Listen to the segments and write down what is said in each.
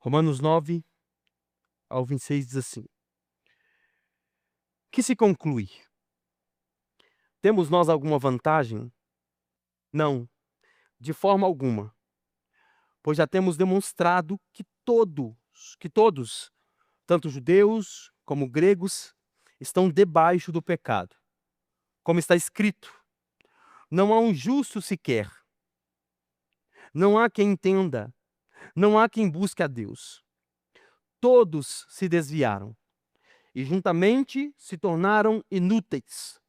Romanos 9 ao 26 diz assim: Que se conclui? Temos nós alguma vantagem? Não, de forma alguma, pois já temos demonstrado que todos, tanto judeus como gregos, estão debaixo do pecado. Como está escrito: não há um justo sequer, não há quem entenda, não há quem busque a Deus. Todos se desviaram e juntamente se tornaram inúteis.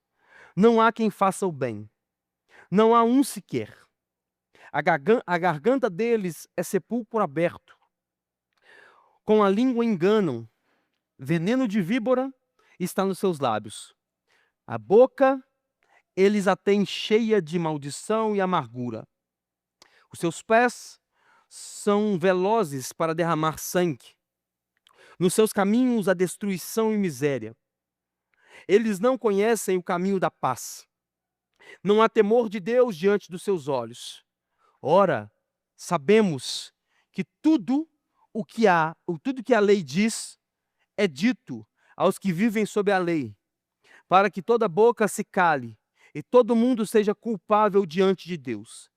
Não há quem faça o bem, não há um sequer. A garganta deles é sepulcro aberto. Com a língua enganam, veneno de víbora está nos seus lábios. A boca eles a têm cheia de maldição e amargura. Os seus pés são velozes para derramar sangue. Nos seus caminhos há destruição e miséria. Eles não conhecem o caminho da paz. Não há temor de Deus diante dos seus olhos. Ora, sabemos que tudo que a lei diz é dito aos que vivem sob a lei, para que toda boca se cale e todo mundo seja culpável diante de Deus.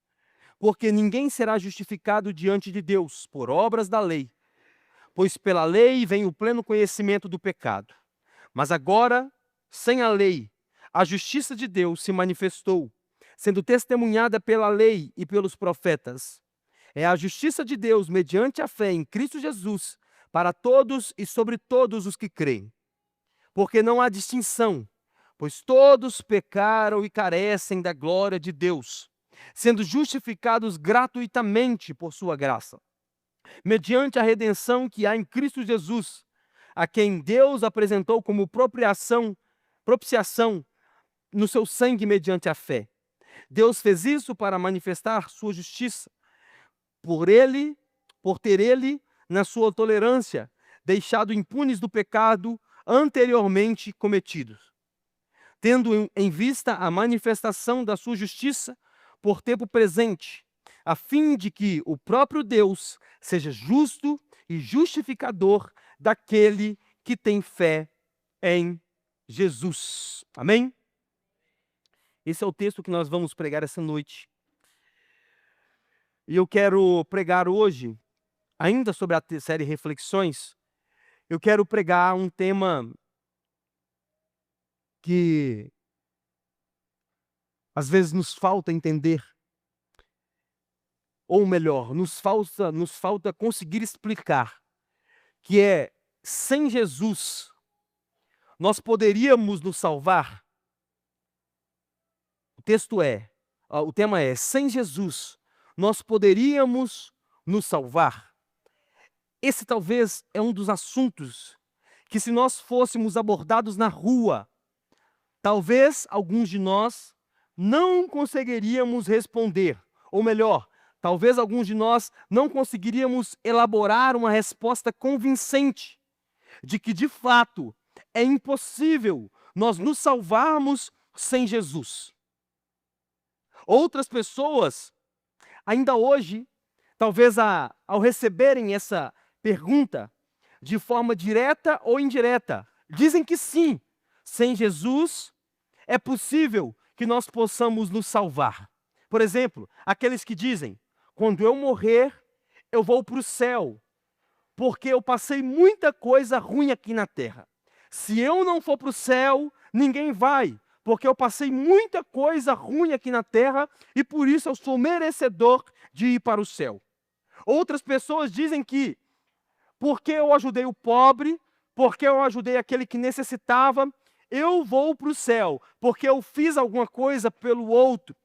Porque ninguém será justificado diante de Deus por obras da lei, pois pela lei vem o pleno conhecimento do pecado. Mas agora, sem a lei, a justiça de Deus se manifestou, sendo testemunhada pela lei e pelos profetas. É a justiça de Deus mediante a fé em Cristo Jesus, para todos e sobre todos os que creem. Porque não há distinção, pois todos pecaram e carecem da glória de Deus, sendo justificados gratuitamente por sua graça, mediante a redenção que há em Cristo Jesus, a quem Deus apresentou como propiciação no seu sangue mediante a fé. Deus fez isso para manifestar sua justiça, por ter ele, na sua tolerância, deixado impunes do pecado anteriormente cometidos, tendo em vista a manifestação da sua justiça por tempo presente, a fim de que o próprio Deus seja justo e justificador daquele que tem fé em Jesus. Amém? Esse é o texto que nós vamos pregar essa noite. E eu quero pregar hoje, ainda sobre a série Reflexões, eu quero pregar um tema que às vezes nos falta entender, ou melhor, nos falta conseguir explicar, que é: sem Jesus, nós poderíamos nos salvar? O tema é: sem Jesus, nós poderíamos nos salvar? Esse talvez é um dos assuntos que, se nós fôssemos abordados na rua, talvez alguns de nós não conseguiríamos responder. Ou melhor, talvez alguns de nós não conseguiríamos elaborar uma resposta convincente de que, de fato, é impossível nós nos salvarmos sem Jesus. Outras pessoas, ainda hoje, talvez ao receberem essa pergunta, de forma direta ou indireta, dizem que sim, sem Jesus é possível que nós possamos nos salvar. Por exemplo, aqueles que dizem: quando eu morrer, eu vou para o céu, porque eu passei muita coisa ruim aqui na terra. Se eu não for para o céu, ninguém vai, porque eu passei muita coisa ruim aqui na terra e por isso eu sou merecedor de ir para o céu. Outras pessoas dizem que, porque eu ajudei o pobre, porque eu ajudei aquele que necessitava, eu vou para o céu, porque eu fiz alguma coisa pelo outro.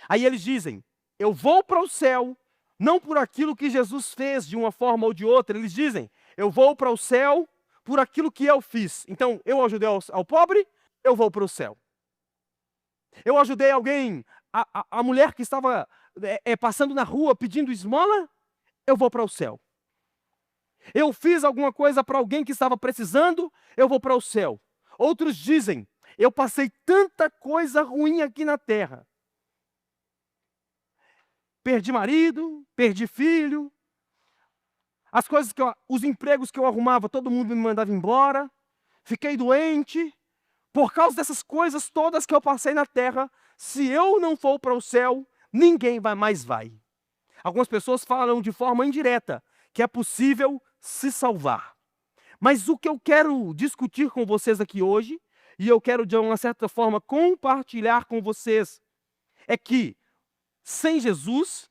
Aí eles dizem: eu vou para o céu, não por aquilo que Jesus fez de uma forma ou de outra. Eles dizem: eu vou para o céu por aquilo que eu fiz. Então, eu ajudei ao pobre, eu vou para o céu. Eu ajudei alguém, a mulher que estava passando na rua pedindo esmola, eu vou para o céu. Eu fiz alguma coisa para alguém que estava precisando, eu vou para o céu. Outros dizem: eu passei tanta coisa ruim aqui na terra. Perdi marido, perdi filho, as coisas os empregos que eu arrumava, todo mundo me mandava embora, fiquei doente. Por causa dessas coisas todas que eu passei na terra, se eu não for para o céu, ninguém mais vai. Algumas pessoas falam de forma indireta que é possível se salvar. Mas o que eu quero discutir com vocês aqui hoje, e eu quero de uma certa forma compartilhar com vocês, é que sem Jesus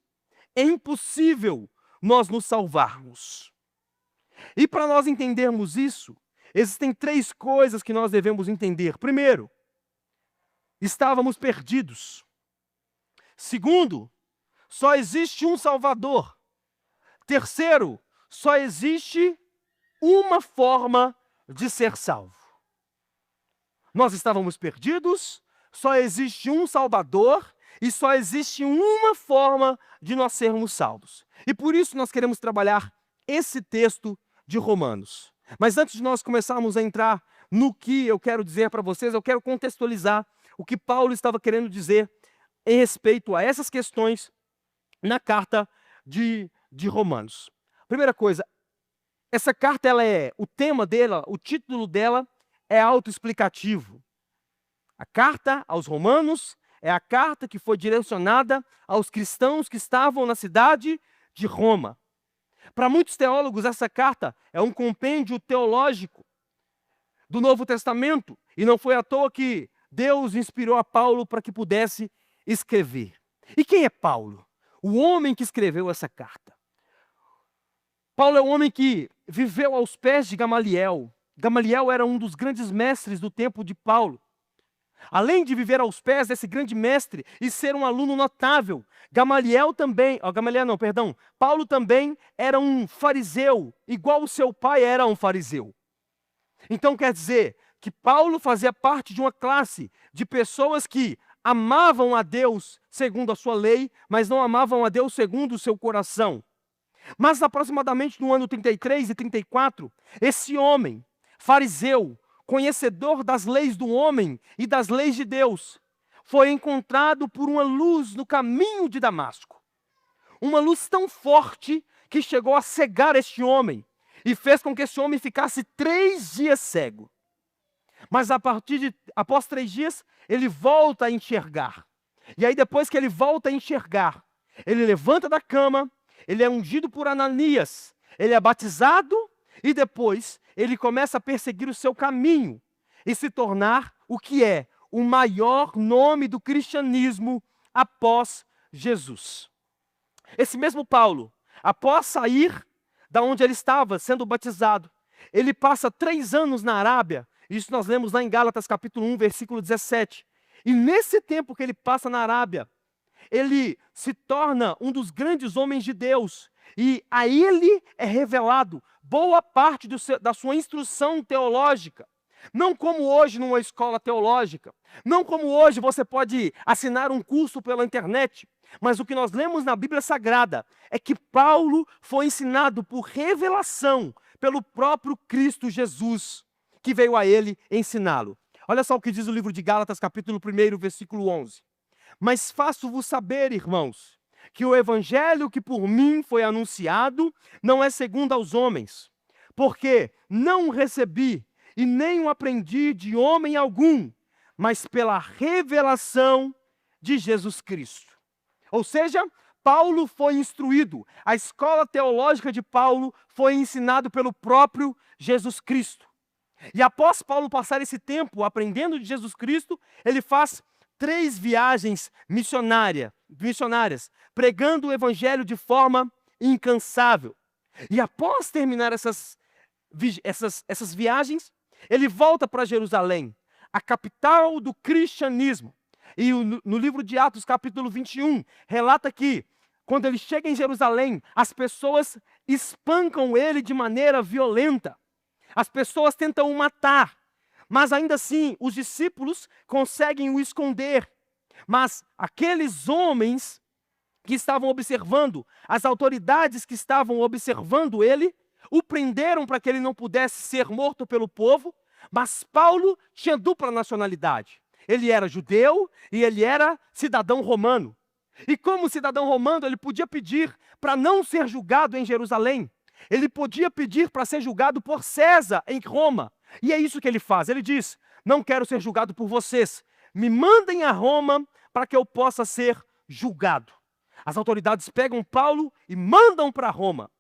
é impossível nós nos salvarmos. E para nós entendermos isso, existem 3 coisas que nós devemos entender. Primeiro, estávamos perdidos. Segundo, só existe um Salvador. Terceiro, só existe uma forma de ser salvo. Nós estávamos perdidos, só existe um Salvador e só existe uma forma de nós sermos salvos. E por isso nós queremos trabalhar esse texto de Romanos. Mas antes de nós começarmos a entrar no que eu quero dizer para vocês, eu quero contextualizar o que Paulo estava querendo dizer em respeito a essas questões na carta de Romanos. Primeira coisa, essa carta, o tema dela, o título dela é autoexplicativo. A carta aos Romanos é a carta que foi direcionada aos cristãos que estavam na cidade de Roma. Para muitos teólogos, essa carta é um compêndio teológico do Novo Testamento, e não foi à toa que Deus inspirou a Paulo para que pudesse escrever. E quem é Paulo? O homem que escreveu essa carta. Paulo é um homem que viveu aos pés de Gamaliel. Gamaliel era um dos grandes mestres do tempo de Paulo. Além de viver aos pés desse grande mestre e ser um aluno notável, Paulo também era um fariseu, igual o seu pai era um fariseu. Então quer dizer que Paulo fazia parte de uma classe de pessoas que amavam a Deus segundo a sua lei, mas não amavam a Deus segundo o seu coração. Mas aproximadamente no ano 33 e 34, esse homem, fariseu, conhecedor das leis do homem e das leis de Deus, foi encontrado por uma luz no caminho de Damasco. Uma luz tão forte que chegou a cegar este homem e fez com que esse homem ficasse 3 dias cego. Mas após 3 dias, ele volta a enxergar. E aí depois que ele volta a enxergar, ele levanta da cama, ele é ungido por Ananias, ele é batizado e depois ele começa a perseguir o seu caminho e se tornar o que é o maior nome do cristianismo após Jesus. Esse mesmo Paulo, após sair da onde ele estava sendo batizado, ele passa 3 anos na Arábia. Isso nós lemos lá em Gálatas capítulo 1, versículo 17. E nesse tempo que ele passa na Arábia, ele se torna um dos grandes homens de Deus. E a ele é revelado boa parte da sua instrução teológica. Não como hoje numa escola teológica. Não como hoje você pode assinar um curso pela internet. Mas o que nós lemos na Bíblia Sagrada é que Paulo foi ensinado por revelação pelo próprio Cristo Jesus, que veio a ele ensiná-lo. Olha só o que diz o livro de Gálatas, capítulo 1, versículo 11. Mas faço-vos saber, irmãos, que o evangelho que por mim foi anunciado não é segundo aos homens, porque não o recebi e nem o aprendi de homem algum, mas pela revelação de Jesus Cristo. Ou seja, Paulo foi instruído, a escola teológica de Paulo foi ensinado pelo próprio Jesus Cristo. E após Paulo passar esse tempo aprendendo de Jesus Cristo, ele faz 3 viagens missionárias, pregando o evangelho de forma incansável. E após terminar essas viagens, ele volta para Jerusalém, a capital do cristianismo. E no livro de Atos, capítulo 21, relata que, quando ele chega em Jerusalém, as pessoas espancam ele de maneira violenta. As pessoas tentam o matar, mas ainda assim os discípulos conseguem o esconder. Mas aqueles homens que estavam observando, as autoridades que estavam observando ele, o prenderam para que ele não pudesse ser morto pelo povo. Mas Paulo tinha dupla nacionalidade. Ele era judeu e ele era cidadão romano. E como cidadão romano, ele podia pedir para não ser julgado em Jerusalém. Ele podia pedir para ser julgado por César em Roma. E é isso que ele faz. Ele diz: não quero ser julgado por vocês. Me mandem a Roma para que eu possa ser julgado. As autoridades pegam Paulo e mandam para Roma.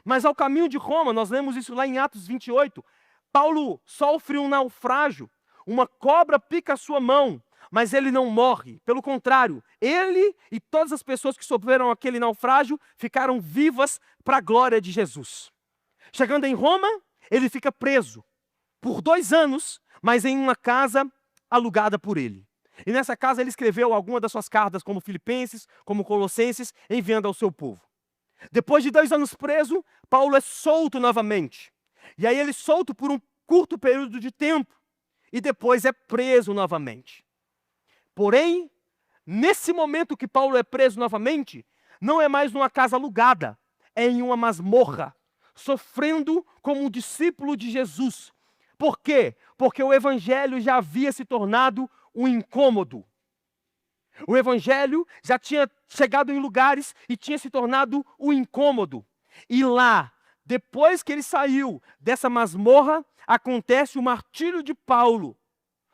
Mas ao caminho de Roma, nós lemos isso lá em Atos 28, Paulo sofre um naufrágio. Uma cobra pica a sua mão, mas ele não morre. Pelo contrário, ele e todas as pessoas que sofreram aquele naufrágio ficaram vivas para a glória de Jesus. Chegando em Roma, ele fica preso por 2 anos, mas em uma casa alugada por ele. E nessa casa ele escreveu algumas das suas cartas, como Filipenses, como Colossenses, enviando ao seu povo. Depois de 2 anos preso, Paulo é solto novamente. E aí ele é solto por um curto período de tempo. E depois é preso novamente. Porém, nesse momento que Paulo é preso novamente, não é mais numa casa alugada, é em uma masmorra, sofrendo como um discípulo de Jesus. Por quê? Porque o evangelho já havia se tornado um incômodo. O evangelho já tinha chegado em lugares e tinha se tornado um incômodo. E lá, depois que ele saiu dessa masmorra, acontece o martírio de Paulo.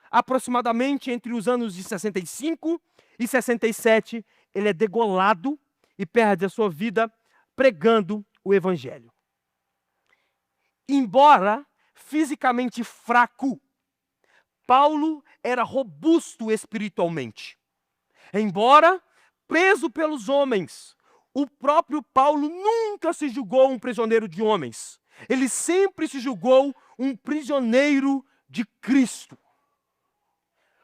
Aproximadamente entre os anos de 65 e 67, ele é degolado e perde a sua vida pregando o evangelho. Embora fisicamente fraco, Paulo era robusto espiritualmente. Embora preso pelos homens, o próprio Paulo nunca se julgou um prisioneiro de homens. Ele sempre se julgou um prisioneiro de Cristo.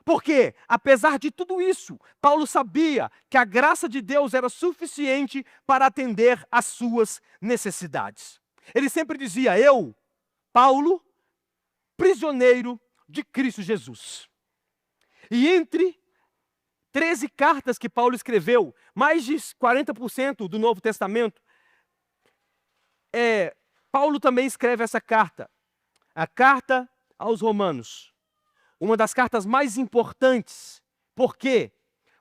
Porque, apesar de tudo isso, Paulo sabia que a graça de Deus era suficiente para atender às suas necessidades. Ele sempre dizia: eu, Paulo, prisioneiro de Cristo Jesus. E entre 13 cartas que Paulo escreveu, mais de 40% do Novo Testamento, Paulo também escreve essa carta, a carta aos Romanos. Uma das cartas mais importantes. Por quê?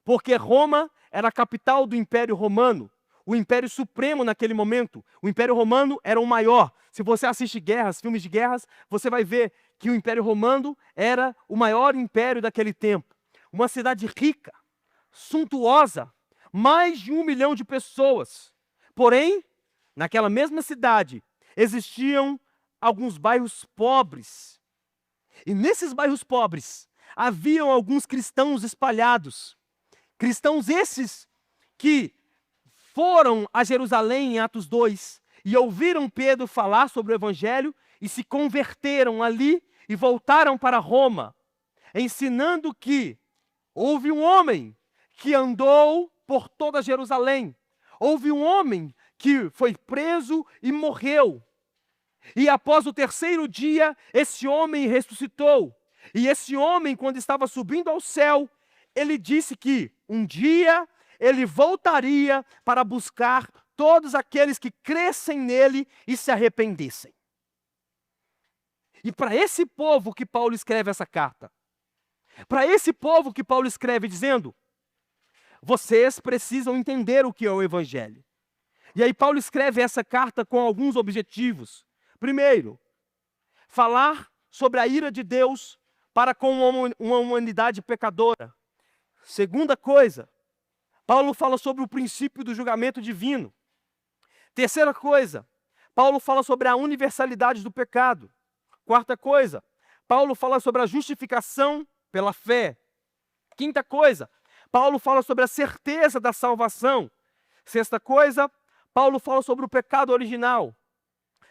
Porque Roma era a capital do Império Romano, o Império Supremo naquele momento. O Império Romano era o maior. Se você assiste guerras, filmes de guerras, você vai ver que o Império Romano era o maior império daquele tempo. Uma cidade rica, suntuosa, mais de 1 milhão de pessoas. Porém, naquela mesma cidade, existiam alguns bairros pobres. E nesses bairros pobres, haviam alguns cristãos espalhados. Cristãos esses que foram a Jerusalém em Atos 2 e ouviram Pedro falar sobre o Evangelho e se converteram ali e voltaram para Roma, ensinando que houve um homem que andou por toda Jerusalém. Houve um homem que foi preso e morreu. E após o 3º dia, esse homem ressuscitou. E esse homem, quando estava subindo ao céu, ele disse que um dia ele voltaria para buscar todos aqueles que crescem nele e se arrependessem. E para esse povo que Paulo escreve essa carta, para esse povo que Paulo escreve dizendo: vocês precisam entender o que é o Evangelho. E aí Paulo escreve essa carta com alguns objetivos. Primeiro, falar sobre a ira de Deus para com uma humanidade pecadora. Segunda coisa, Paulo fala sobre o princípio do julgamento divino. Terceira coisa, Paulo fala sobre a universalidade do pecado. Quarta coisa, Paulo fala sobre a justificação pela fé. Quinta coisa, Paulo fala sobre a certeza da salvação. Sexta coisa, Paulo fala sobre o pecado original.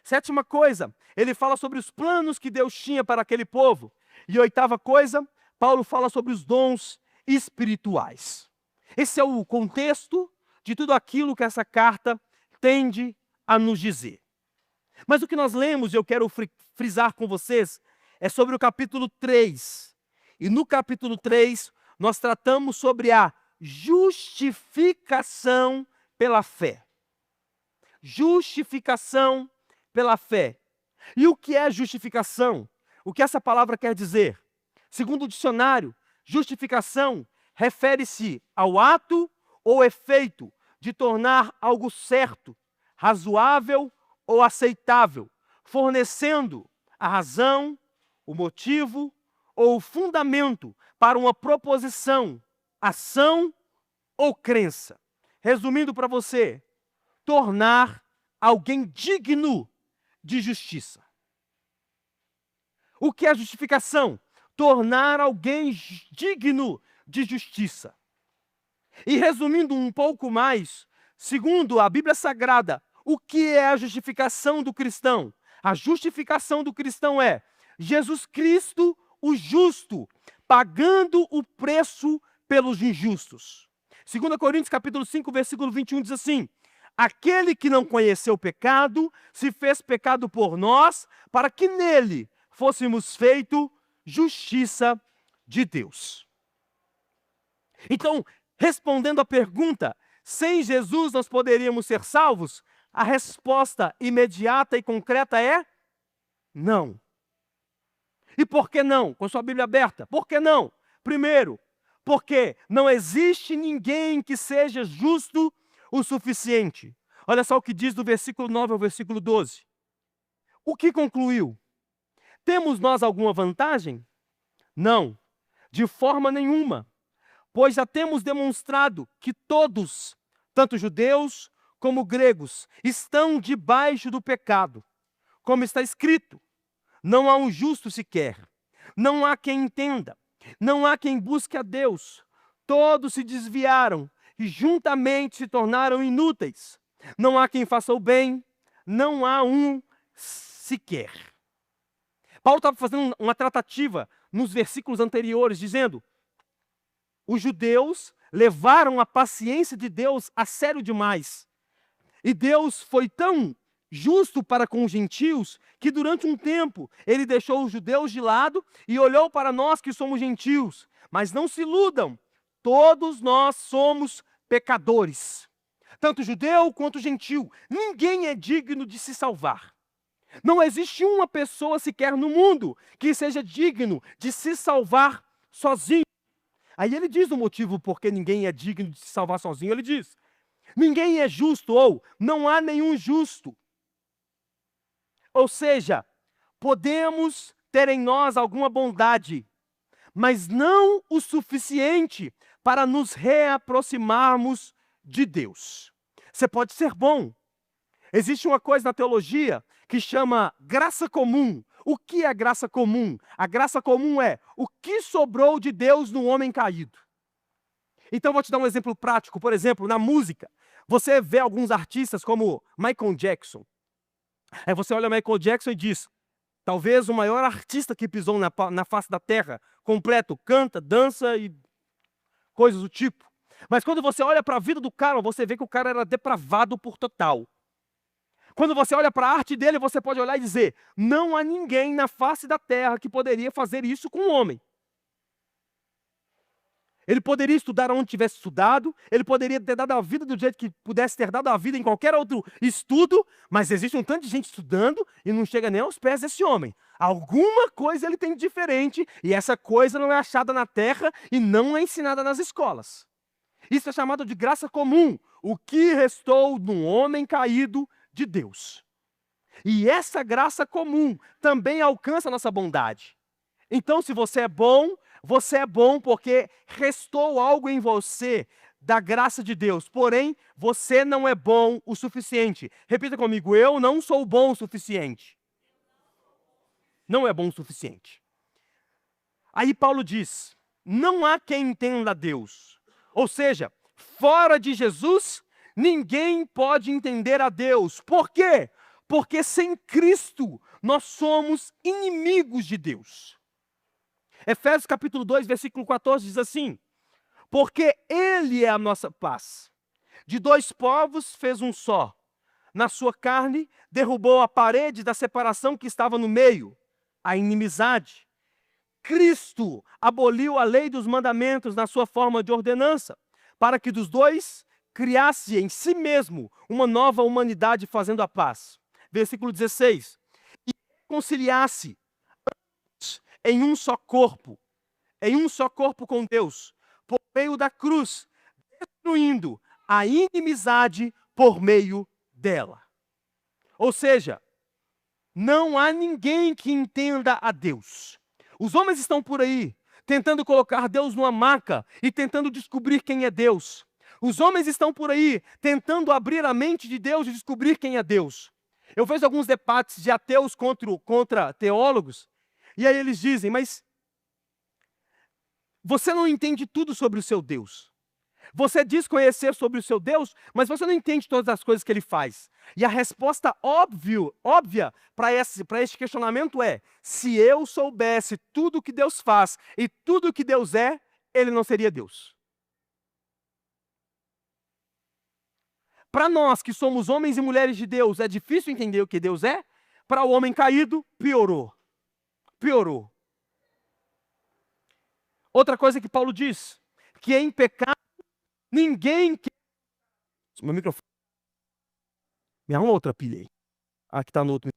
Sétima coisa, ele fala sobre os planos que Deus tinha para aquele povo. E oitava coisa, Paulo fala sobre os dons espirituais. Esse é o contexto de tudo aquilo que essa carta tende a nos dizer. Mas o que nós lemos, e eu quero frisar com vocês, é sobre o capítulo 3. E no capítulo 3, nós tratamos sobre a justificação pela fé. Justificação pela fé. E o que é justificação? O que essa palavra quer dizer? Segundo o dicionário, justificação refere-se ao ato ou efeito de tornar algo certo, razoável ou aceitável, fornecendo a razão, o motivo ou o fundamento para uma proposição, ação ou crença. Resumindo para você, tornar alguém digno de justiça. O que é justificação? Tornar alguém digno de justiça. E resumindo um pouco mais, segundo a Bíblia Sagrada, o que é a justificação do cristão? A justificação do cristão é Jesus Cristo, o justo, pagando o preço pelos injustos. 2 Coríntios capítulo 5, versículo 21 diz assim: aquele que não conheceu o pecado, se fez pecado por nós, para que nele fôssemos feito justiça de Deus. Então, respondendo à pergunta, sem Jesus nós poderíamos ser salvos? A resposta imediata e concreta é não. E por que não? Com sua Bíblia aberta. Por que não? Primeiro, porque não existe ninguém que seja justo o suficiente. Olha só o que diz do versículo 9 ao versículo 12. O que concluiu? Temos nós alguma vantagem? Não, de forma nenhuma. Pois já temos demonstrado que todos, tanto judeus como gregos, estão debaixo do pecado. Como está escrito, não há um justo sequer, não há quem entenda, não há quem busque a Deus. Todos se desviaram e juntamente se tornaram inúteis. Não há quem faça o bem, não há um sequer. Paulo estava fazendo uma tratativa nos versículos anteriores, dizendo: os judeus levaram a paciência de Deus a sério demais. E Deus foi tão justo para com os gentios que durante um tempo ele deixou os judeus de lado e olhou para nós que somos gentios. Mas não se iludam, todos nós somos pecadores. Tanto judeu quanto gentil. Ninguém é digno de se salvar. Não existe uma pessoa sequer no mundo que seja digno de se salvar sozinho. Aí ele diz o motivo por que ninguém é digno de se salvar sozinho. Ele diz: ninguém é justo, ou não há nenhum justo. Ou seja, podemos ter em nós alguma bondade, mas não o suficiente para nos reaproximarmos de Deus. Você pode ser bom. Existe uma coisa na teologia que chama graça comum. O que é graça comum? A graça comum é o que sobrou de Deus no homem caído. Então, vou te dar um exemplo prático. Por exemplo, na música, você vê alguns artistas como Michael Jackson. Aí você olha Michael Jackson e diz: talvez o maior artista que pisou na face da terra, completo, canta, dança e coisas do tipo. Mas quando você olha para a vida do cara, você vê que o cara era depravado por total. Quando você olha para a arte dele, você pode olhar e dizer: não há ninguém na face da terra que poderia fazer isso com um homem. Ele poderia estudar onde tivesse estudado, ele poderia ter dado a vida do jeito que pudesse ter dado a vida em qualquer outro estudo, mas existe um tanto de gente estudando e não chega nem aos pés desse homem. Alguma coisa ele tem de diferente, e essa coisa não é achada na terra e não é ensinada nas escolas. Isso é chamado de graça comum, o que restou no homem caído de Deus. E essa graça comum também alcança a nossa bondade. Então, se você é bom porque restou algo em você da graça de Deus. Porém, você não é bom o suficiente. Repita comigo: eu não sou bom o suficiente. Não é bom o suficiente. Aí Paulo diz: não há quem entenda a Deus. Ou seja, fora de Jesus, ninguém pode entender a Deus. Por quê? Porque sem Cristo, nós somos inimigos de Deus. Efésios capítulo 2, versículo 14 diz assim: porque Ele é a nossa paz. De dois povos fez um só. Na sua carne derrubou a parede da separação que estava no meio, a inimizade. Cristo aboliu a lei dos mandamentos na sua forma de ordenança, para que dos dois criasse em si mesmo uma nova humanidade fazendo a paz. Versículo 16. E reconciliasse em um só corpo com Deus, por meio da cruz, destruindo a inimizade por meio dela. Ou seja, não há ninguém que entenda a Deus. Os homens estão por aí, tentando colocar Deus numa maca e tentando descobrir quem é Deus. Os homens estão por aí, tentando abrir a mente de Deus e descobrir quem é Deus. Eu vejo alguns debates de ateus contra teólogos, e aí eles dizem, mas você não entende tudo sobre o seu Deus. Você diz conhecer sobre o seu Deus, mas você não entende todas as coisas que ele faz. E a resposta óbvia para este questionamento é: se eu soubesse tudo o que Deus faz e tudo o que Deus é, ele não seria Deus. Para nós que somos homens e mulheres de Deus, é difícil entender o que Deus é. Para o homem caído, piorou. Piorou. Outra coisa que Paulo diz, que em pecado ninguém quer... Meu microfone. Me arruma outra pilha aí. Ah, que está no outro.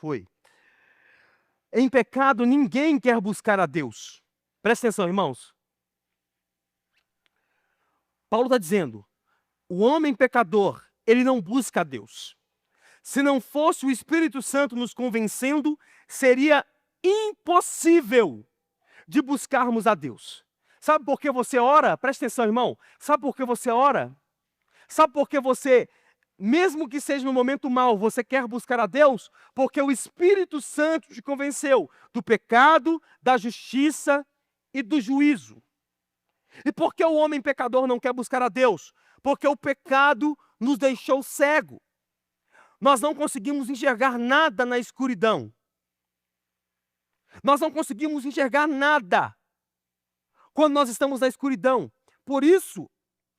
Foi. Em pecado ninguém quer buscar a Deus. Presta atenção, irmãos. Paulo está dizendo, o homem pecador, ele não busca a Deus. Se não fosse o Espírito Santo nos convencendo, seria impossível de buscarmos a Deus. Sabe por que você ora? Presta atenção, irmão. Sabe por que você ora? Sabe por que você, mesmo que seja no momento mau, você quer buscar a Deus? Porque o Espírito Santo te convenceu do pecado, da justiça e do juízo. E por que o homem pecador não quer buscar a Deus? Porque o pecado nos deixou cego. Nós não conseguimos enxergar nada na escuridão. Nós não conseguimos enxergar nada quando nós estamos na escuridão. Por isso,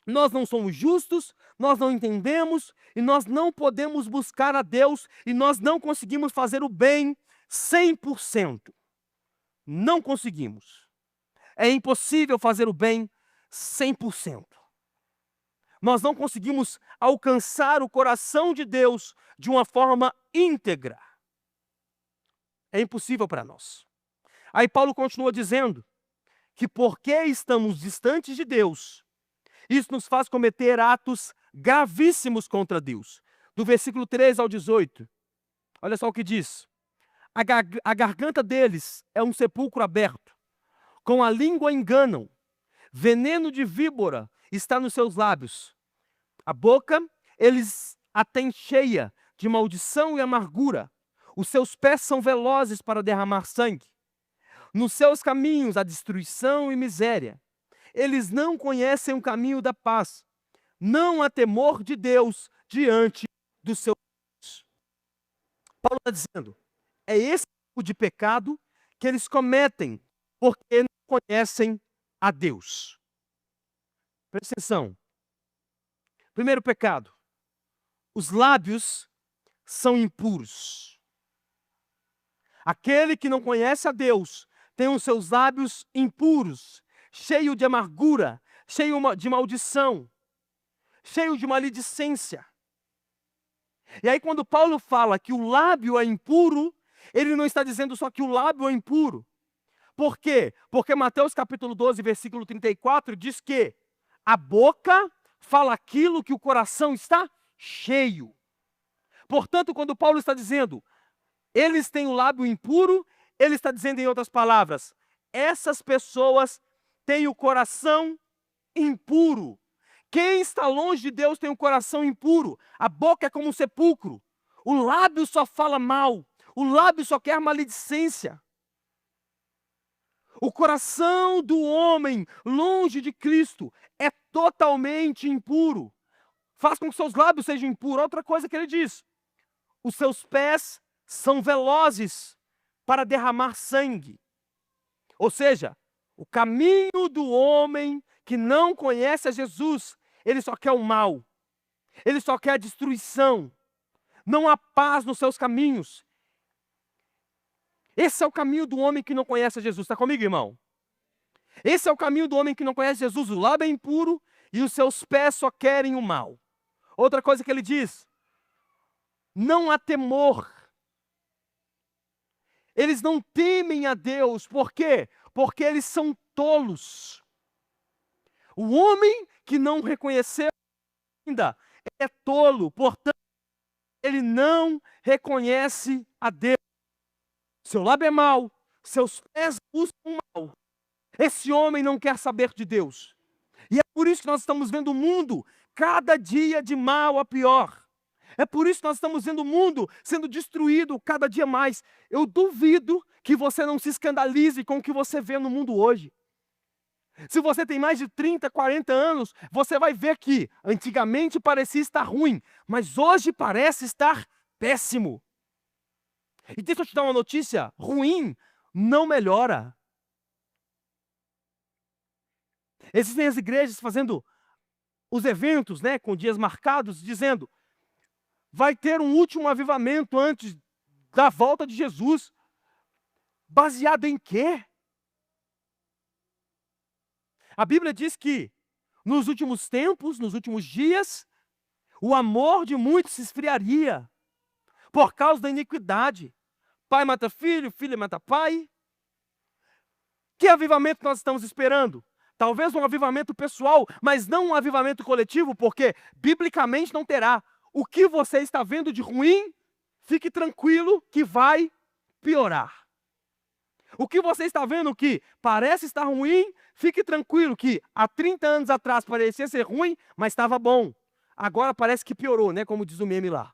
nós não somos justos, nós não entendemos e nós não podemos buscar a Deus e nós não conseguimos fazer o bem 100%. Não conseguimos. É impossível fazer o bem 100%. Nós não conseguimos alcançar o coração de Deus de uma forma íntegra. É impossível para nós. Aí Paulo continua dizendo que porque estamos distantes de Deus, isso nos faz cometer atos gravíssimos contra Deus. Do versículo 13 ao 18, olha só o que diz. A garganta deles é um sepulcro aberto. Com a língua enganam. Veneno de víbora está nos seus lábios. A boca eles a têm cheia de maldição e amargura. Os seus pés são velozes para derramar sangue. Nos seus caminhos há destruição e miséria. Eles não conhecem o caminho da paz. Não há temor de Deus diante dos seus olhos. Paulo está dizendo, é esse tipo de pecado que eles cometem porque não conhecem a Deus. Presta atenção. Primeiro pecado. Os lábios são impuros. Aquele que não conhece a Deus tem os seus lábios impuros, cheio de amargura, cheio de maldição, cheio de maledicência. E aí quando Paulo fala que o lábio é impuro, ele não está dizendo só que o lábio é impuro. Por quê? Porque Mateus capítulo 12, versículo 34 diz que a boca fala aquilo que o coração está cheio. Portanto, quando Paulo está dizendo, eles têm o lábio impuro, ele está dizendo em outras palavras, essas pessoas têm o coração impuro. Quem está longe de Deus tem o coração impuro. A boca é como um sepulcro. O lábio só fala mal. O lábio só quer maledicência. O coração do homem longe de Cristo é totalmente impuro. Faz com que seus lábios sejam impuros. Outra coisa que ele diz, os seus pés são velozes para derramar sangue. Ou seja, o caminho do homem que não conhece a Jesus ele só quer o mal. Ele só quer a destruição. Não há paz nos seus caminhos. Esse é o caminho do homem que não conhece Jesus. Está comigo, irmão? Esse é o caminho do homem que não conhece Jesus. O lábio é impuro e os seus pés só querem o mal. Outra coisa que ele diz: não há temor. Eles não temem a Deus. Por quê? Porque eles são tolos. O homem que não reconheceu ainda é tolo. Portanto, ele não reconhece a Deus. Seu lábio é mau, seus pés buscam o mal. Esse homem não quer saber de Deus. E é por isso que nós estamos vendo o mundo cada dia de mal a pior. É por isso que nós estamos vendo o mundo sendo destruído cada dia mais. Eu duvido que você não se escandalize com o que você vê no mundo hoje. Se você tem mais de 30, 40 anos, você vai ver que antigamente parecia estar ruim, mas hoje parece estar péssimo. E deixa eu te dar uma notícia: ruim não melhora. Existem as igrejas fazendo os eventos, né, com dias marcados, dizendo: vai ter um último avivamento antes da volta de Jesus. Baseado em quê? A Bíblia diz que nos últimos tempos, nos últimos dias, o amor de muitos se esfriaria por causa da iniquidade. Pai mata filho, filho mata pai. Que avivamento nós estamos esperando? Talvez um avivamento pessoal, mas não um avivamento coletivo, porque biblicamente não terá. O que você está vendo de ruim, fique tranquilo que vai piorar. O que você está vendo que parece estar ruim, fique tranquilo que há 30 anos atrás parecia ser ruim, mas estava bom. Agora parece que piorou, né? Como diz o meme lá.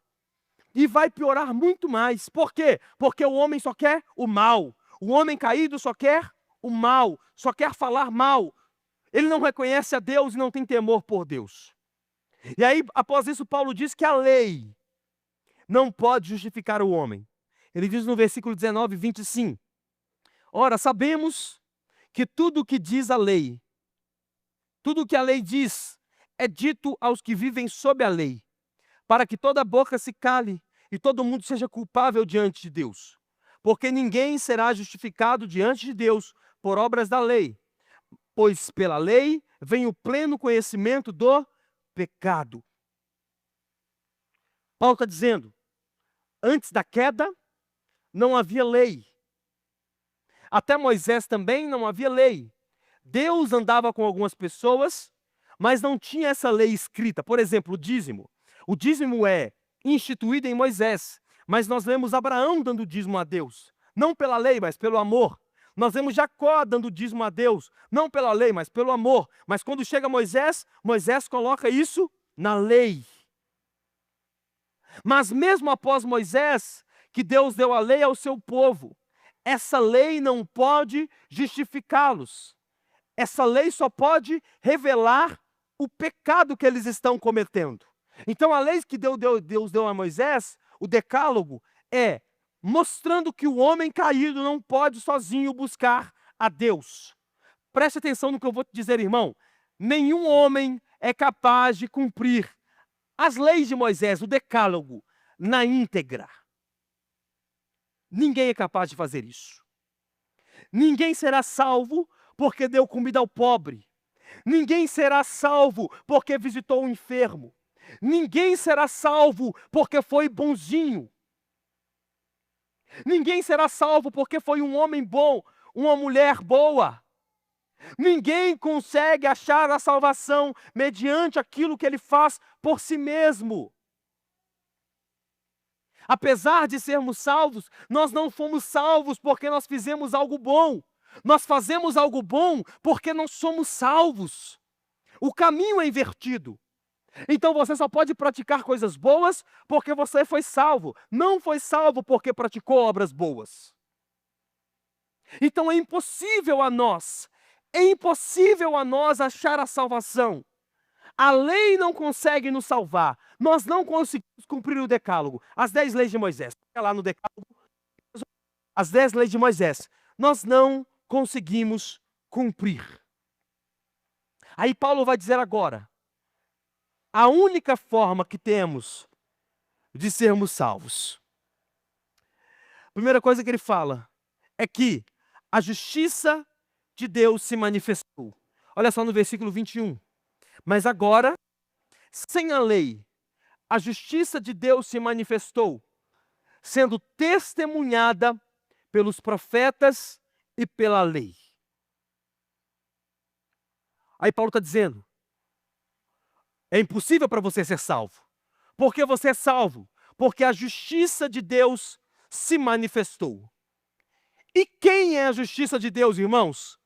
E vai piorar muito mais. Por quê? Porque o homem só quer o mal. O homem caído só quer o mal, só quer falar mal. Ele não reconhece a Deus e não tem temor por Deus. E aí, após isso, Paulo diz que a lei não pode justificar o homem. Ele diz no versículo 19 e 20 assim: ora, sabemos que tudo o que diz a lei, tudo o que a lei diz, é dito aos que vivem sob a lei, para que toda boca se cale e todo mundo seja culpável diante de Deus. Porque ninguém será justificado diante de Deus por obras da lei, pois pela lei vem o pleno conhecimento do pecado. Paulo está dizendo: antes da queda não havia lei. Até Moisés também não havia lei. Deus andava com algumas pessoas, mas não tinha essa lei escrita. Por exemplo, o dízimo. O dízimo é instituído em Moisés, mas nós vemos Abraão dando dízimo a Deus. Não pela lei, mas pelo amor. Nós vemos Jacó dando dízimo a Deus, não pela lei, mas pelo amor. Mas quando chega Moisés, Moisés coloca isso na lei. Mas mesmo após Moisés, que Deus deu a lei ao seu povo, essa lei não pode justificá-los. Essa lei só pode revelar o pecado que eles estão cometendo. Então a lei que Deus deu a Moisés, o decálogo, é mostrando que o homem caído não pode sozinho buscar a Deus. Preste atenção no que eu vou te dizer, irmão. Nenhum homem é capaz de cumprir as leis de Moisés, o decálogo, na íntegra. Ninguém é capaz de fazer isso. Ninguém será salvo porque deu comida ao pobre. Ninguém será salvo porque visitou o enfermo. Ninguém será salvo porque foi bonzinho. Ninguém será salvo porque foi um homem bom, uma mulher boa. Ninguém consegue achar a salvação mediante aquilo que ele faz por si mesmo. Apesar de sermos salvos, nós não fomos salvos porque nós fizemos algo bom. Nós fazemos algo bom porque não somos salvos. O caminho é invertido. Então você só pode praticar coisas boas porque você foi salvo. Não foi salvo porque praticou obras boas. Então é impossível a nós achar a salvação. A lei não consegue nos salvar. Nós não conseguimos cumprir o decálogo. As 10 leis de Moisés. Lá no decálogo. As 10 leis de Moisés. Nós não conseguimos cumprir. Aí Paulo vai dizer agora a única forma que temos de sermos salvos. A primeira coisa que ele fala é que a justiça de Deus se manifestou. Olha só no versículo 21. Mas agora, sem a lei, a justiça de Deus se manifestou, sendo testemunhada pelos profetas e pela lei. Aí Paulo está dizendo, é impossível para você ser salvo. Por que você é salvo? Porque a justiça de Deus se manifestou. E quem é a justiça de Deus, irmãos?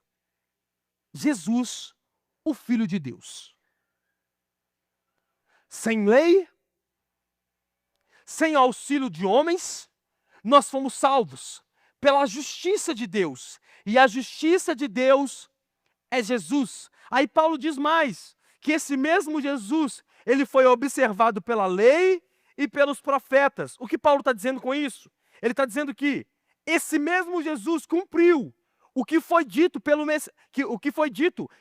Jesus, o Filho de Deus. Sem lei, sem auxílio de homens, nós fomos salvos pela justiça de Deus. E a justiça de Deus é Jesus. Aí Paulo diz mais, que esse mesmo Jesus, ele foi observado pela lei e pelos profetas. O que Paulo está dizendo com isso? Ele está dizendo que esse mesmo Jesus cumpriu o que foi dito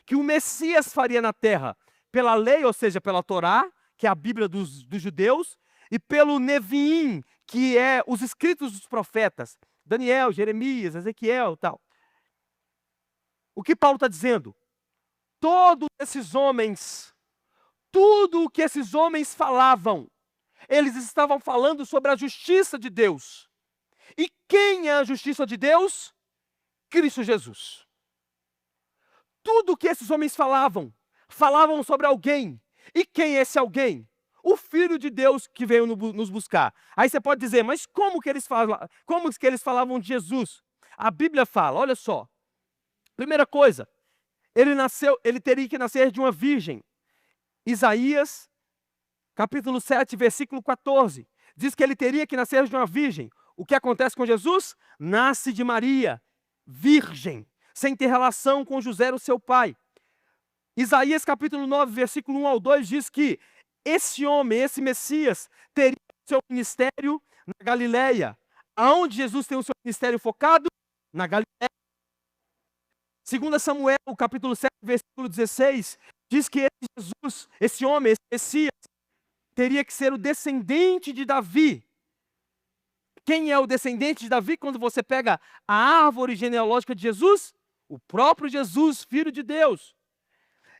que o Messias faria na terra, pela lei, ou seja, pela Torá, que é a Bíblia dos judeus, e pelo Neviim, que é os escritos dos profetas, Daniel, Jeremias, Ezequiel e tal. O que Paulo está dizendo? Todos esses homens, tudo o que esses homens falavam, eles estavam falando sobre a justiça de Deus. E quem é a justiça de Deus? Cristo Jesus. Tudo o que esses homens falavam sobre alguém. E quem é esse alguém? O Filho de Deus que veio nos buscar. Aí você pode dizer, mas como que eles falavam de Jesus? A Bíblia fala, olha só. Primeira coisa, ele teria que nascer de uma virgem. Isaías, capítulo 7, versículo 14, diz que ele teria que nascer de uma virgem. O que acontece com Jesus? Nasce de Maria, virgem, sem ter relação com José, o seu pai. Isaías, capítulo 9, versículo 1 ao 2, diz que esse homem, esse Messias, teria seu ministério na Galileia. Aonde Jesus tem o seu ministério focado? Na Galileia. 2 Samuel, capítulo 7, versículo 16, diz que esse homem, esse Messias, teria que ser o descendente de Davi. Quem é o descendente de Davi quando você pega a árvore genealógica de Jesus? O próprio Jesus, Filho de Deus.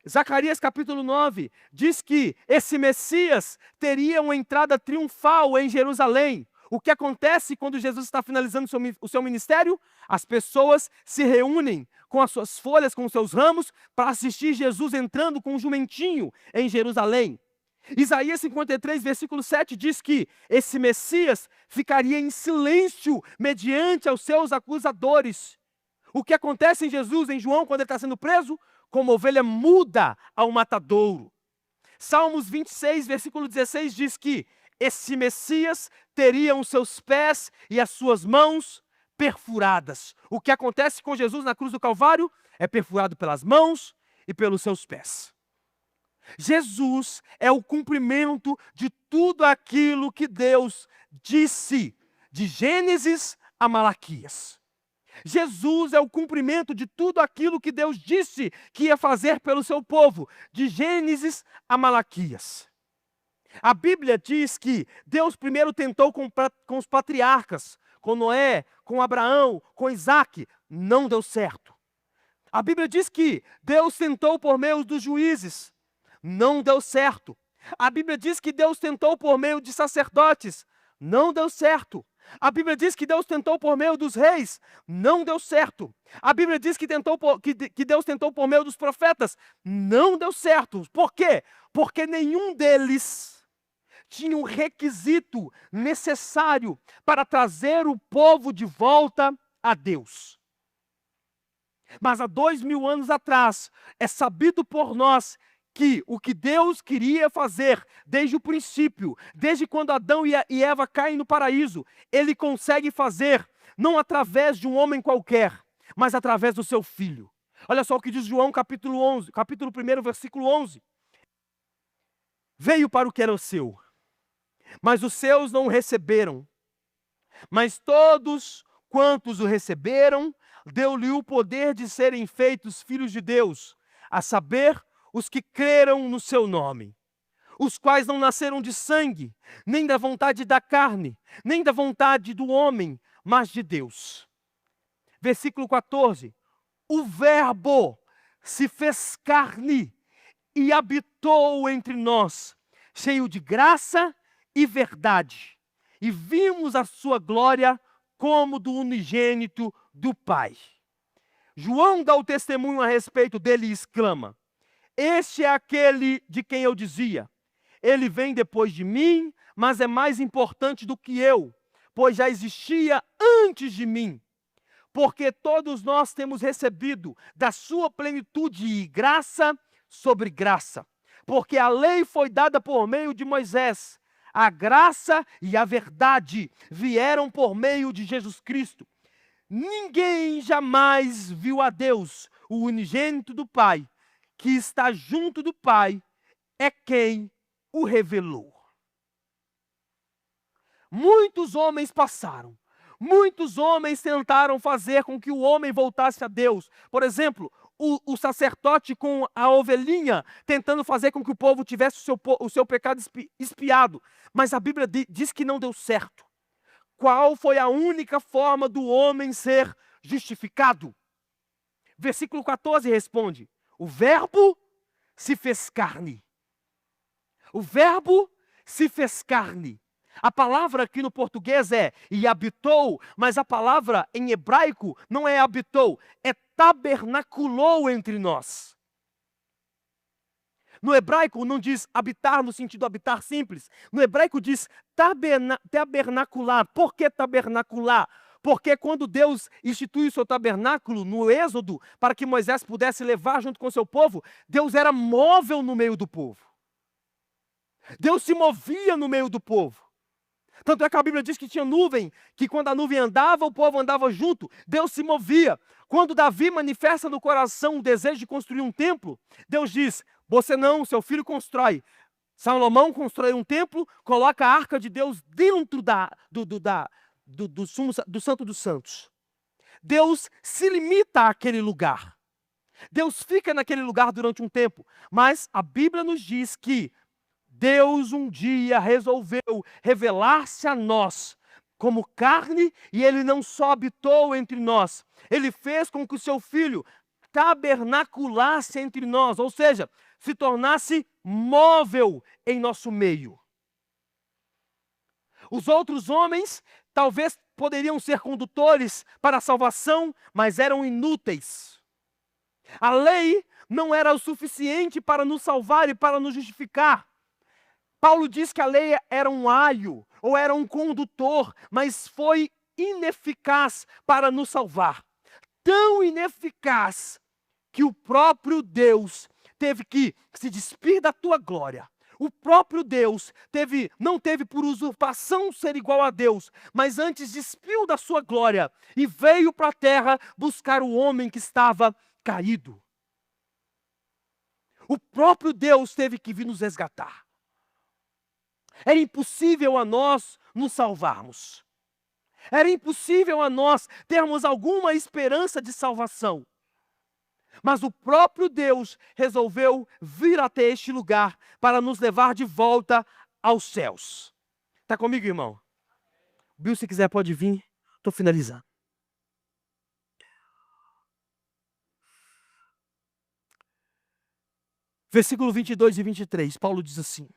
Zacarias capítulo 9 diz que esse Messias teria uma entrada triunfal em Jerusalém. O que acontece quando Jesus está finalizando o seu ministério? As pessoas se reúnem com as suas folhas, com os seus ramos, para assistir Jesus entrando com um jumentinho em Jerusalém. Isaías 53, versículo 7 diz que esse Messias ficaria em silêncio mediante aos seus acusadores. O que acontece em Jesus, em João, quando ele está sendo preso? Como ovelha muda ao matadouro. Salmos 26, versículo 16 diz que esse Messias teria os seus pés e as suas mãos perfuradas. O que acontece com Jesus na cruz do Calvário é perfurado pelas mãos e pelos seus pés. Jesus é o cumprimento de tudo aquilo que Deus disse, de Gênesis a Malaquias. Jesus é o cumprimento de tudo aquilo que Deus disse que ia fazer pelo seu povo, de Gênesis a Malaquias. A Bíblia diz que Deus primeiro tentou com os patriarcas, com Noé, com Abraão, com Isaac, não deu certo. A Bíblia diz que Deus tentou por meio dos juízes, não deu certo. A Bíblia diz que Deus tentou por meio de sacerdotes, não deu certo. A Bíblia diz que Deus tentou por meio dos reis, não deu certo. A Bíblia diz que Deus tentou por meio dos profetas, não deu certo. Por quê? Porque nenhum deles tinha um requisito necessário para trazer o povo de volta a Deus. Mas há 2000 anos atrás, é sabido por nós que o que Deus queria fazer desde o princípio, desde quando Adão e Eva caem no paraíso, Ele consegue fazer, não através de um homem qualquer, mas através do seu Filho. Olha só o que diz João capítulo 1, versículo 11. Veio para o que era o seu, mas os seus não o receberam. Mas todos quantos o receberam, deu-lhe o poder de serem feitos filhos de Deus, a saber, os que creram no seu nome. os quais não nasceram de sangue, nem da vontade da carne, nem da vontade do homem, mas de Deus. Versículo 14. O Verbo se fez carne e habitou entre nós, cheio de graça e verdade. E vimos a sua glória como do unigênito do Pai. João dá o testemunho a respeito dele e exclama: este é aquele de quem eu dizia, ele vem depois de mim, mas é mais importante do que eu, pois já existia antes de mim. Porque todos nós temos recebido da sua plenitude graça sobre graça. Porque a lei foi dada por meio de Moisés, a graça e a verdade vieram por meio de Jesus Cristo. Ninguém jamais viu a Deus, o unigênito do Pai, que está junto do Pai, é quem o revelou. Muitos homens passaram. Muitos homens tentaram fazer com que o homem voltasse a Deus. Por exemplo, o sacerdote com a ovelhinha, tentando fazer com que o povo tivesse o seu pecado expiado. Mas a Bíblia diz que não deu certo. Qual foi a única forma do homem ser justificado? Versículo 14 responde: o Verbo se fez carne. O Verbo se fez carne. A palavra aqui no português é e habitou, mas a palavra em hebraico não é habitou, é tabernaculou entre nós. No hebraico não diz habitar no sentido habitar simples. No hebraico diz tabernacular. Por que tabernacular? Porque quando Deus institui o seu tabernáculo no Êxodo, para que Moisés pudesse levar junto com o seu povo, Deus era móvel no meio do povo. Deus se movia no meio do povo. Tanto é que a Bíblia diz que tinha nuvem, que quando a nuvem andava, o povo andava junto. Deus se movia. Quando Davi manifesta no coração o desejo de construir um templo, Deus diz: você não, seu filho constrói. Salomão constrói um templo, coloca a arca de Deus dentro do Santo dos Santos. Deus se limita àquele lugar. Deus fica naquele lugar durante um tempo. Mas a Bíblia nos diz que Deus um dia resolveu revelar-se a nós como carne, e Ele não só habitou entre nós, Ele fez com que o seu Filho tabernaculasse entre nós, ou seja, se tornasse móvel em nosso meio. Os outros homens talvez poderiam ser condutores para a salvação, mas eram inúteis. A lei não era o suficiente para nos salvar e para nos justificar. Paulo diz que a lei era um aio, ou era um condutor, mas foi ineficaz para nos salvar. Tão ineficaz que o próprio Deus teve que se despir da tua glória. O próprio Deus não teve por usurpação ser igual a Deus, mas antes despiu da sua glória e veio para a terra buscar o homem que estava caído. O próprio Deus teve que vir nos resgatar. Era impossível a nós nos salvarmos. Era impossível a nós termos alguma esperança de salvação. Mas o próprio Deus resolveu vir até este lugar para nos levar de volta aos céus. Está comigo, irmão? Bill, se quiser pode vir. Estou finalizando. Versículo 22 e 23, Paulo diz assim: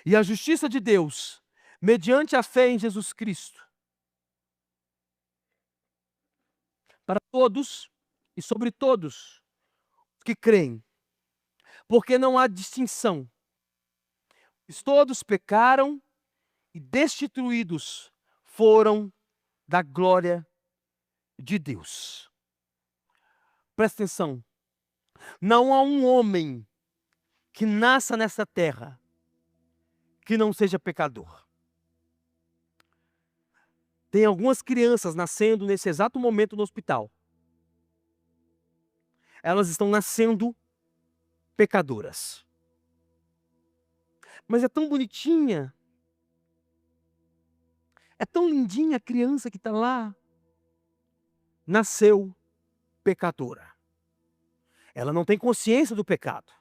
e a justiça de Deus, mediante a fé em Jesus Cristo, para todos e sobre todos que creem, porque não há distinção. Todos pecaram e destituídos foram da glória de Deus. Presta atenção. Não há um homem que nasça nessa terra que não seja pecador. Tem algumas crianças nascendo nesse exato momento no hospital. Elas estão nascendo pecadoras. Mas é tão bonitinha. É tão lindinha a criança que está lá. Nasceu pecadora. Ela não tem consciência do pecado.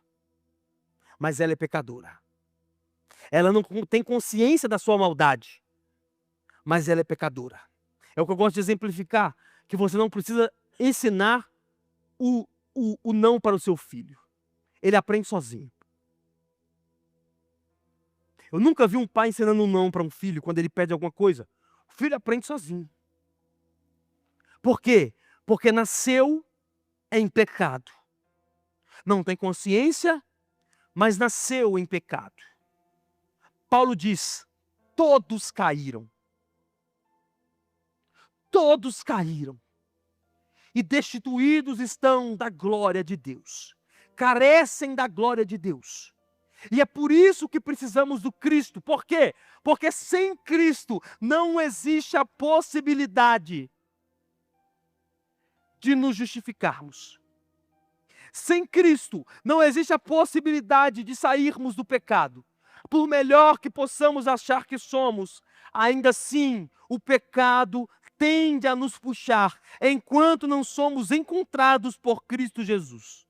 mas ela é pecadora. Ela não tem consciência da sua maldade, mas ela é pecadora. É o que eu gosto de exemplificar, que você não precisa ensinar o não para o seu filho. Ele aprende sozinho. Eu nunca vi um pai ensinando um não para um filho quando ele pede alguma coisa. O filho aprende sozinho. Por quê? Porque nasceu em pecado. Não tem consciência, mas nasceu em pecado. Paulo diz: todos caíram. Todos caíram. E destituídos estão da glória de Deus. Carecem da glória de Deus. E é por isso que precisamos do Cristo. Por quê? Porque sem Cristo não existe a possibilidade de nos justificarmos. Sem Cristo não existe a possibilidade de sairmos do pecado. Por melhor que possamos achar que somos, ainda assim o pecado tende a nos puxar, enquanto não somos encontrados por Cristo Jesus.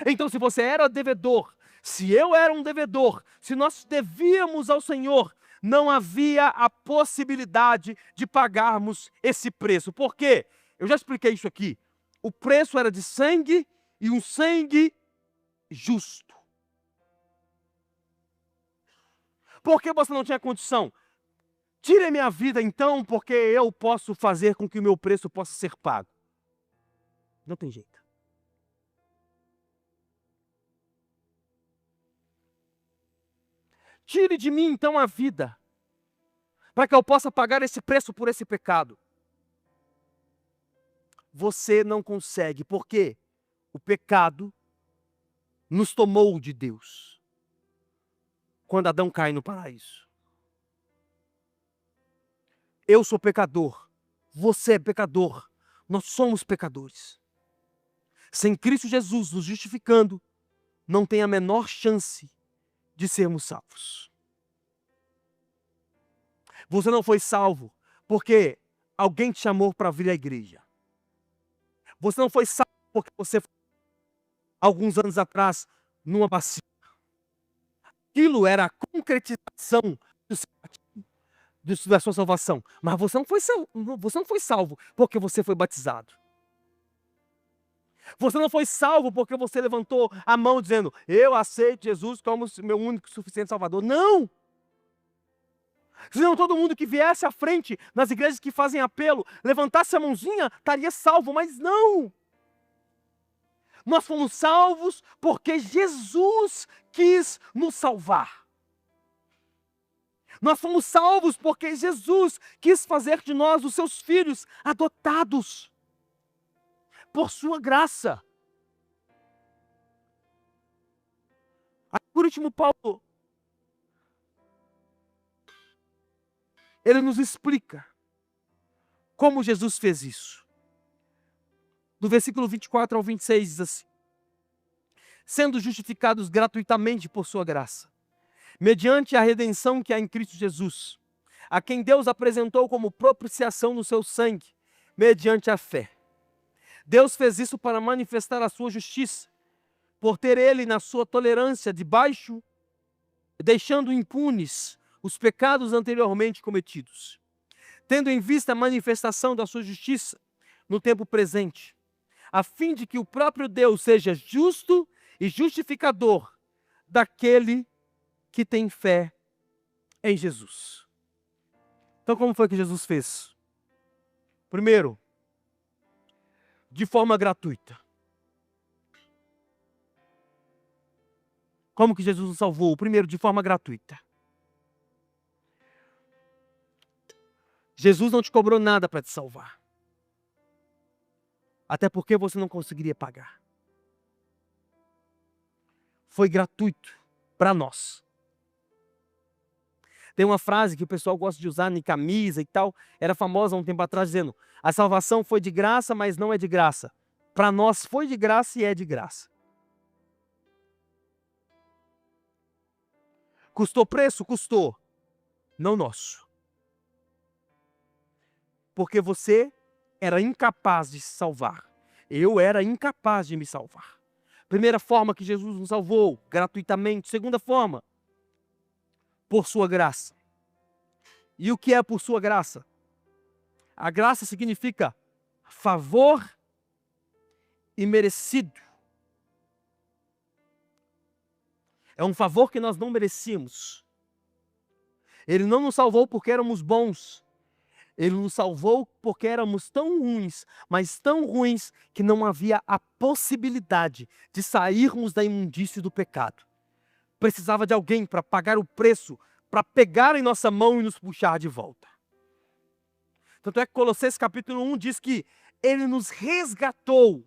Então, se você era devedor, se eu era um devedor, se nós devíamos ao Senhor, não havia a possibilidade de pagarmos esse preço. Por quê? Eu já expliquei isso aqui. O preço era de sangue e um sangue justo. Por que você não tinha condição? Tire minha vida então, porque eu posso fazer com que o meu preço possa ser pago. Não tem jeito. Tire de mim então a vida, para que eu possa pagar esse preço por esse pecado. Você não consegue, porque o pecado nos tomou de Deus. Quando Adão cai no paraíso. Eu sou pecador, você é pecador, nós somos pecadores. Sem Cristo Jesus nos justificando, não tem a menor chance de sermos salvos. Você não foi salvo porque alguém te chamou para vir à igreja. Você não foi salvo porque você foi, alguns anos atrás, numa bacia. Aquilo era a concretização da sua salvação. Mas você não foi salvo porque você foi batizado. Você não foi salvo porque você levantou a mão dizendo: eu aceito Jesus como meu único e suficiente Salvador. Não! Senão todo mundo que viesse à frente nas igrejas que fazem apelo, levantasse a mãozinha, estaria salvo, mas não! Nós fomos salvos porque Jesus quis nos salvar. Nós fomos salvos porque Jesus quis fazer de nós os seus filhos adotados por sua graça. Por último, Paulo, ele nos explica como Jesus fez isso. Do versículo 24 ao 26 diz assim: sendo justificados gratuitamente por sua graça, mediante a redenção que há em Cristo Jesus, a quem Deus apresentou como propiciação no seu sangue, mediante a fé. Deus fez isso para manifestar a sua justiça, por ter ele na sua tolerância debaixo, deixando impunes os pecados anteriormente cometidos, tendo em vista a manifestação da sua justiça no tempo presente, a fim de que o próprio Deus seja justo e justificador daquele que tem fé em Jesus. Então, como foi que Jesus fez? Primeiro, de forma gratuita. Como que Jesus nos salvou? Primeiro, de forma gratuita. Jesus não te cobrou nada para te salvar. Até porque você não conseguiria pagar. Foi gratuito para nós. Tem uma frase que o pessoal gosta de usar em camisa e tal, era famosa há um tempo atrás, dizendo: a salvação foi de graça, mas não é de graça. Para nós foi de graça e é de graça. Custou preço? Custou. Não nosso. Porque você era incapaz de se salvar. Eu era incapaz de me salvar. Primeira forma que Jesus nos salvou, gratuitamente. Segunda forma, por sua graça. E o que é por sua graça? A graça significa favor imerecido. É um favor que nós não merecíamos. Ele não nos salvou porque éramos bons. Ele nos salvou porque éramos tão ruins, mas tão ruins que não havia a possibilidade de sairmos da imundície do pecado. Precisava de alguém para pagar o preço, para pegar em nossa mão e nos puxar de volta. Tanto é que Colossenses capítulo 1 diz que ele nos resgatou.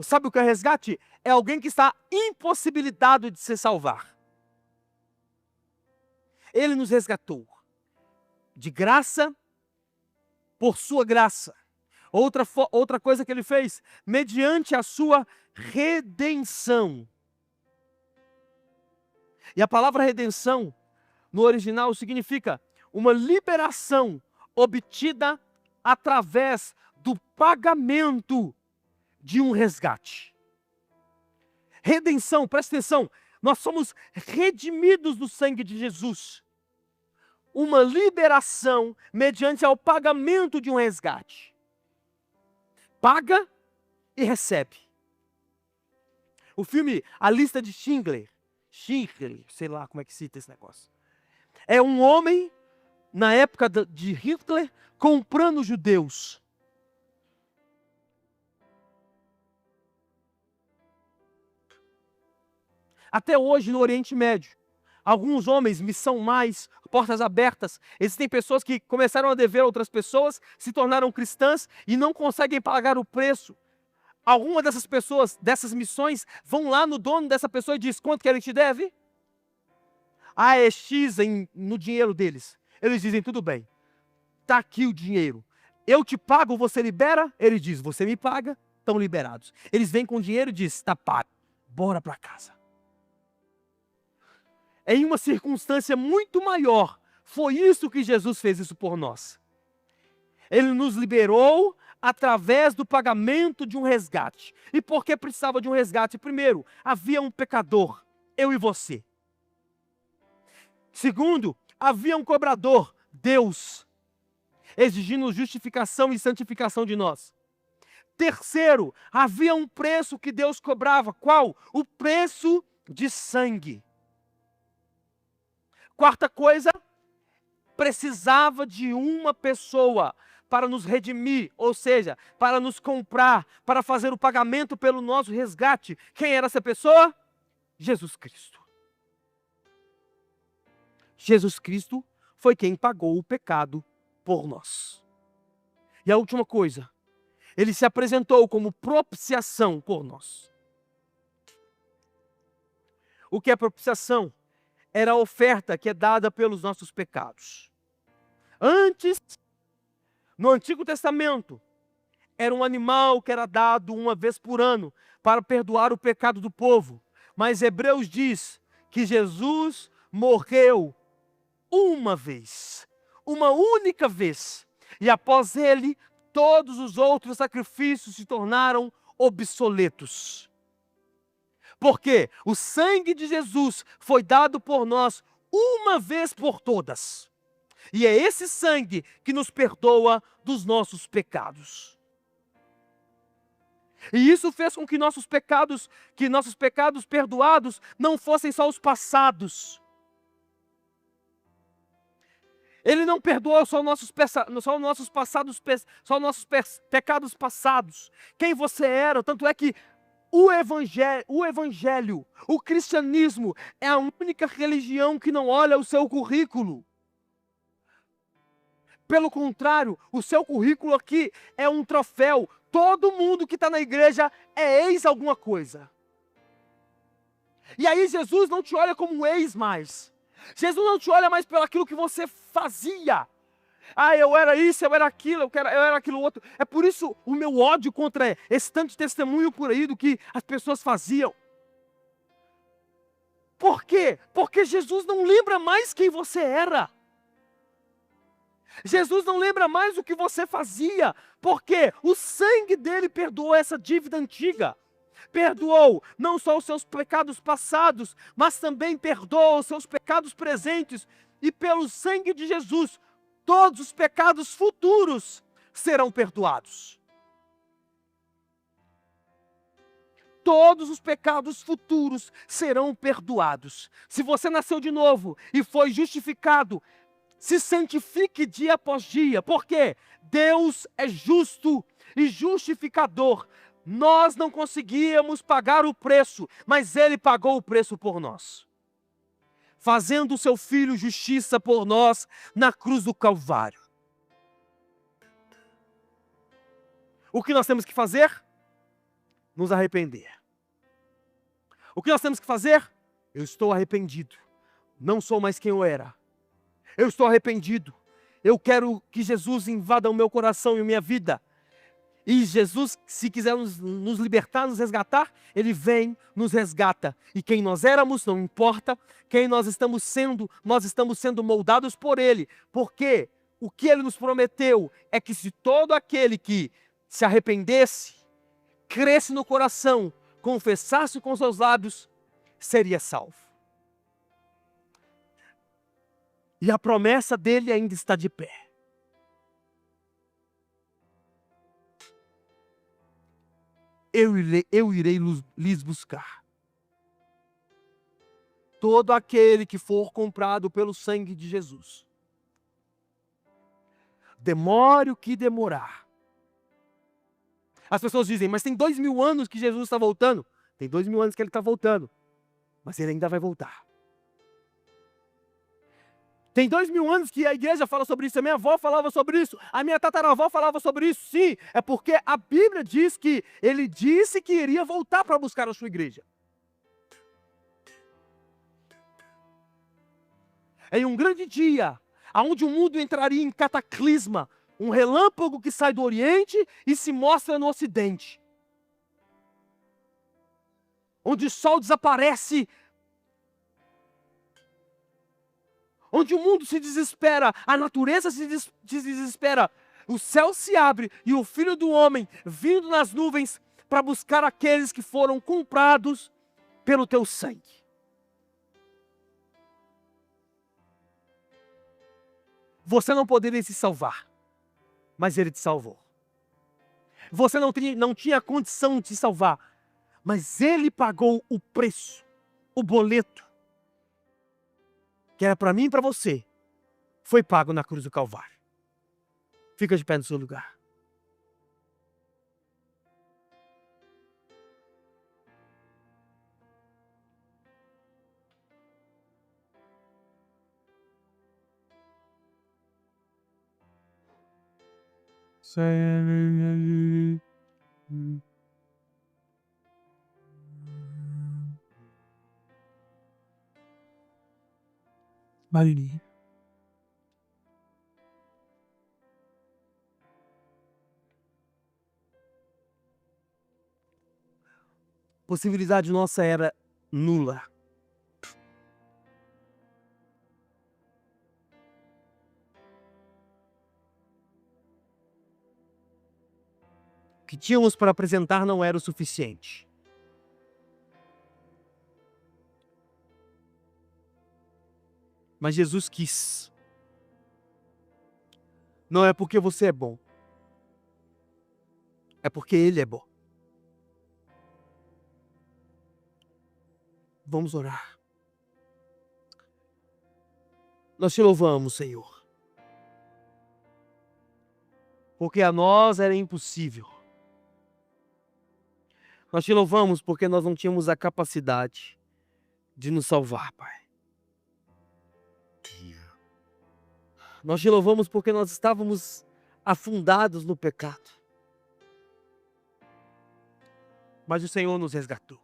Sabe o que é resgate? É alguém que está impossibilitado de se salvar. Ele nos resgatou. De graça, por sua graça. Outra coisa que ele fez, mediante a sua redenção. E a palavra redenção, no original, significa uma liberação obtida através do pagamento de um resgate. Redenção, presta atenção, nós somos redimidos do sangue de Jesus. Uma liberação mediante ao pagamento de um resgate. Paga e recebe. O filme A Lista de Schindler, sei lá como é que cita esse negócio. É um homem, na época de Hitler, comprando judeus. Até hoje no Oriente Médio, alguns homens, missão mais, portas abertas, existem pessoas que começaram a dever a outras pessoas, se tornaram cristãs e não conseguem pagar o preço. Alguma dessas pessoas, dessas missões, vão lá no dono dessa pessoa e diz, quanto que ele te deve? Ah, é X no dinheiro deles. Eles dizem, tudo bem, está aqui o dinheiro. Eu te pago, você libera? Ele diz, você me paga, estão liberados. Eles vêm com o dinheiro e dizem, está pago, bora para casa. Em uma circunstância muito maior, foi isso que Jesus fez isso por nós. Ele nos liberou através do pagamento de um resgate. E por que precisava de um resgate? Primeiro, havia um pecador, eu e você. Segundo, havia um cobrador, Deus, exigindo justificação e santificação de nós. Terceiro, havia um preço que Deus cobrava. Qual? O preço de sangue. Quarta coisa, precisava de uma pessoa para nos redimir, ou seja, para nos comprar, para fazer o pagamento pelo nosso resgate. Quem era essa pessoa? Jesus Cristo. Jesus Cristo foi quem pagou o pecado por nós. E a última coisa, ele se apresentou como propiciação por nós. O que é propiciação? Era a oferta que é dada pelos nossos pecados. Antes, no Antigo Testamento, era um animal que era dado uma vez por ano para perdoar o pecado do povo. Mas Hebreus diz que Jesus morreu uma vez, uma única vez. E após ele, todos os outros sacrifícios se tornaram obsoletos. Porque o sangue de Jesus foi dado por nós uma vez por todas. E é esse sangue que nos perdoa dos nossos pecados. E isso fez com que nossos pecados perdoados não fossem só os passados. Ele não perdoou só nossos pecados passados. Quem você era, tanto é que o evangelho, o cristianismo é a única religião que não olha o seu currículo. Pelo contrário, o seu currículo aqui é um troféu. Todo mundo que está na igreja é ex alguma coisa. E aí Jesus não te olha como ex mais. Jesus não te olha mais pelo aquilo que você fazia. Ah, eu era isso, eu era aquilo, eu era aquilo outro. É por isso o meu ódio contra esse tanto de testemunho por aí do que as pessoas faziam. Por quê? Porque Jesus não lembra mais quem você era. Jesus não lembra mais o que você fazia. Porque o sangue dele perdoou essa dívida antiga. Perdoou não só os seus pecados passados, mas também perdoa os seus pecados presentes. E pelo sangue de Jesus, todos os pecados futuros serão perdoados. Todos os pecados futuros serão perdoados. Se você nasceu de novo e foi justificado, se santifique dia após dia. Por quê? Deus é justo e justificador. Nós não conseguíamos pagar o preço, mas Ele pagou o preço por nós, fazendo o seu Filho justiça por nós na cruz do Calvário. O que nós temos que fazer? Nos arrepender. O que nós temos que fazer? Eu estou arrependido. Não sou mais quem eu era. Eu estou arrependido. Eu quero que Jesus invada o meu coração e a minha vida. E Jesus, se quiser nos libertar, nos resgatar, Ele vem, nos resgata. E quem nós éramos, não importa. Quem nós estamos sendo moldados por Ele. Porque o que Ele nos prometeu é que se todo aquele que se arrependesse, cresce no coração, confessasse com seus lábios, seria salvo. E a promessa dele ainda está de pé. Eu irei lhes buscar. Todo aquele que for comprado pelo sangue de Jesus. Demore o que demorar. As pessoas dizem, mas tem 2000 anos que Jesus está voltando. Tem 2000 anos que Ele está voltando. Mas Ele ainda vai voltar. Tem 2000 anos que a igreja fala sobre isso. A minha avó falava sobre isso. A minha tataravó falava sobre isso. Sim, é porque a Bíblia diz que Ele disse que iria voltar para buscar a sua igreja. Em um grande dia, onde o mundo entraria em cataclisma, um relâmpago que sai do Oriente e se mostra no Ocidente. Onde o sol desaparece. Onde o mundo se desespera, a natureza se desespera. O céu se abre e o Filho do Homem vindo nas nuvens para buscar aqueles que foram comprados pelo teu sangue. Você não poderia se salvar, mas Ele te salvou. Você não tinha condição de se salvar, mas Ele pagou o preço, o boleto, que era para mim e para você, foi pago na cruz do Calvário. Fica de pé no seu lugar. Maria. Possibilidade nossa era nula. O que tínhamos para apresentar não era o suficiente. Mas Jesus quis. Não é porque você é bom. É porque Ele é bom. Vamos orar. Nós te louvamos, Senhor. Porque a nós era impossível. Nós te louvamos porque nós não tínhamos a capacidade de nos salvar, Pai. Nós te louvamos porque nós estávamos afundados no pecado. Mas o Senhor nos resgatou.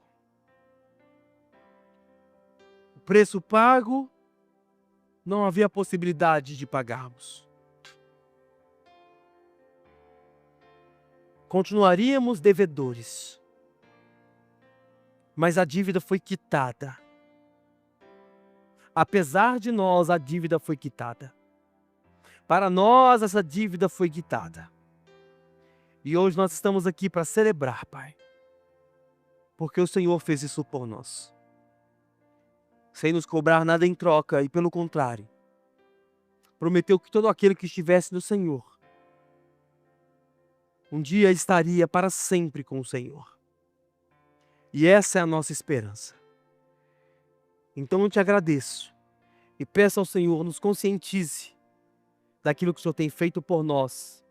O preço pago, não havia possibilidade de pagarmos. Continuaríamos devedores. Mas a dívida foi quitada. Apesar de nós, a dívida foi quitada. Para nós, essa dívida foi quitada. E hoje nós estamos aqui para celebrar, Pai. porque o Senhor fez isso por nós, sem nos cobrar nada em troca, e pelo contrário, prometeu que todo aquele que estivesse no Senhor, um dia estaria para sempre com o Senhor. E essa é a nossa esperança. Então eu te agradeço e peço ao Senhor, nos conscientize daquilo que o Senhor tem feito por nós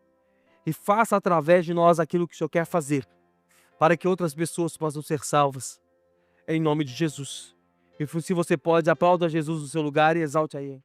e faça através de nós aquilo que o Senhor quer fazer, para que outras pessoas possam ser salvas, em nome de Jesus. E se você pode, aplauda Jesus no seu lugar e exalte a Ele.